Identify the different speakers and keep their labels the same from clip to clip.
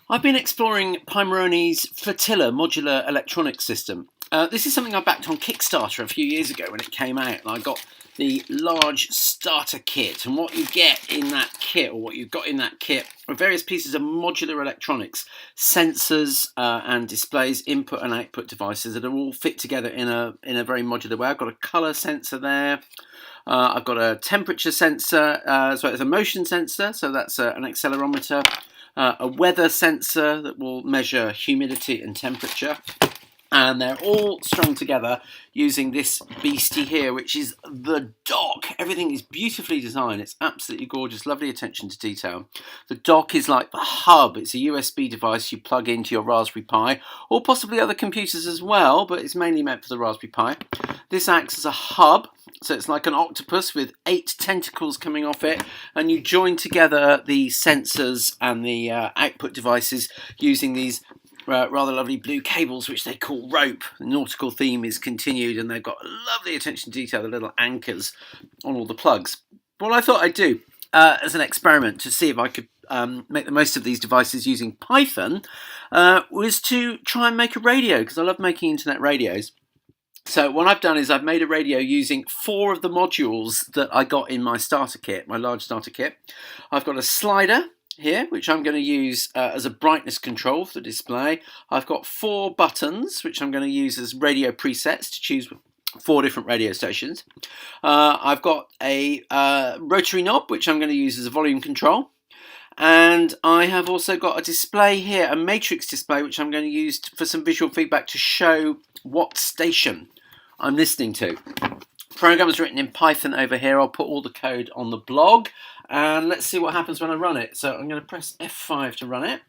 Speaker 1: I've been exploring Pimeroni's Flotilla modular electronics system. This is something I backed on Kickstarter a few years ago when it came out, and I got the large starter kit. And what you get in that kit, or what you've got in that kit, are various pieces of modular electronics, sensors and displays, input and output devices that are all fit together in a very modular way. I've got a colour sensor there. I've got a temperature sensor, so it's a motion sensor, so that's an accelerometer. A weather sensor that will measure humidity and temperature, and they're all strung together using this beastie here, which is the dock. Everything is beautifully designed. It's absolutely gorgeous, lovely attention to detail. The dock is like the hub. It's a USB device you plug into your Raspberry Pi, or possibly other computers as well, but it's mainly meant for the Raspberry Pi. This acts as a hub, so it's like an octopus with 8 tentacles coming off it, and you join together the sensors and the output devices using these rather lovely blue cables, which they call rope. The nautical theme is continued, and they've got lovely attention to detail, the little anchors on all the plugs. What I thought I'd do as an experiment to see if I could make the most of these devices using Python was to try and make a radio, because I love making internet radios. So what I've done is I've made a radio using 4 of the modules that I got in my starter kit, my large starter kit. I've got a slider here, which I'm going to use as a brightness control for the display. I've got 4 buttons, which I'm going to use as radio presets to choose 4 different radio stations. I've got a rotary knob, which I'm going to use as a volume control. And I have also got a display here, a matrix display, which I'm going to use for some visual feedback to show what station I'm listening to. Program is written in Python over here. I'll put all the code on the blog, and let's see what happens when I run it. So I'm going to press F5 to run it.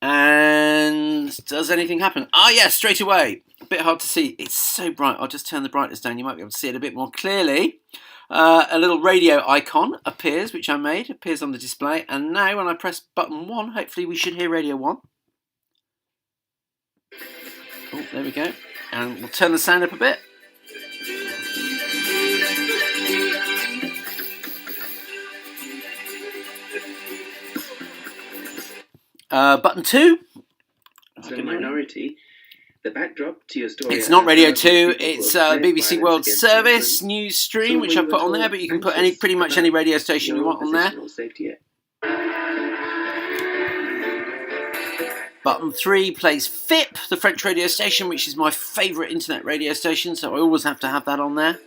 Speaker 1: And does anything happen? Ah, yes, straight away. A bit hard to see. It's so bright. I'll just turn the brightness down. You might be able to see it a bit more clearly. A little radio icon appears, which I made, appears on the display. And now when I press button 1, hopefully we should hear radio 1. Oh, there we go. And we'll turn the sound up a bit. Button 2.
Speaker 2: So minority. The backdrop to your story.
Speaker 1: It's not Radio 2, it's BBC World Service news stream, which I put on there, but you can put pretty much any radio station you want on there. Button 3 plays FIP, the French radio station, which is my favourite internet radio station, so I always have to have that on there.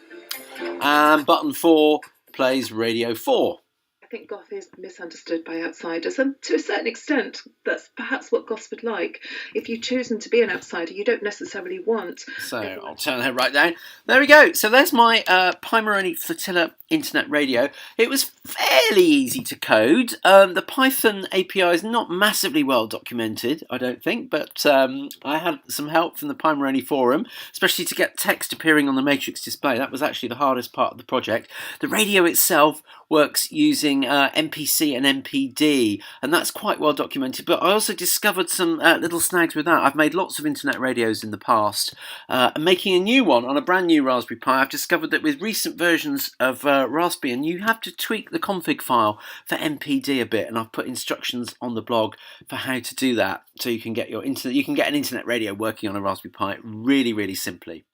Speaker 1: And button 4 plays Radio 4.
Speaker 3: I think goth is misunderstood by outsiders, and to a certain extent that's perhaps what goths would like. If you've chosen to be an outsider, you don't necessarily want.
Speaker 1: So I'll turn that right down. There we go. So there's my Pimeroni Flotilla internet radio. It was fairly easy to code. The Python API is not massively well documented, I don't think, but I had some help from the Pimeroni forum, especially to get text appearing on the matrix display. That was actually the hardest part of the project. The radio itself works using MPC and MPD, and that's quite well documented, but I also discovered some little snags with that. I've made lots of internet radios in the past, and making a new one on a brand new Raspberry Pi, I've discovered that with recent versions of Raspbian, you have to tweak the config file for MPD a bit, and I've put instructions on the blog for how to do that, so you can get your internet, you can get an internet radio working on a Raspberry Pi really, really simply.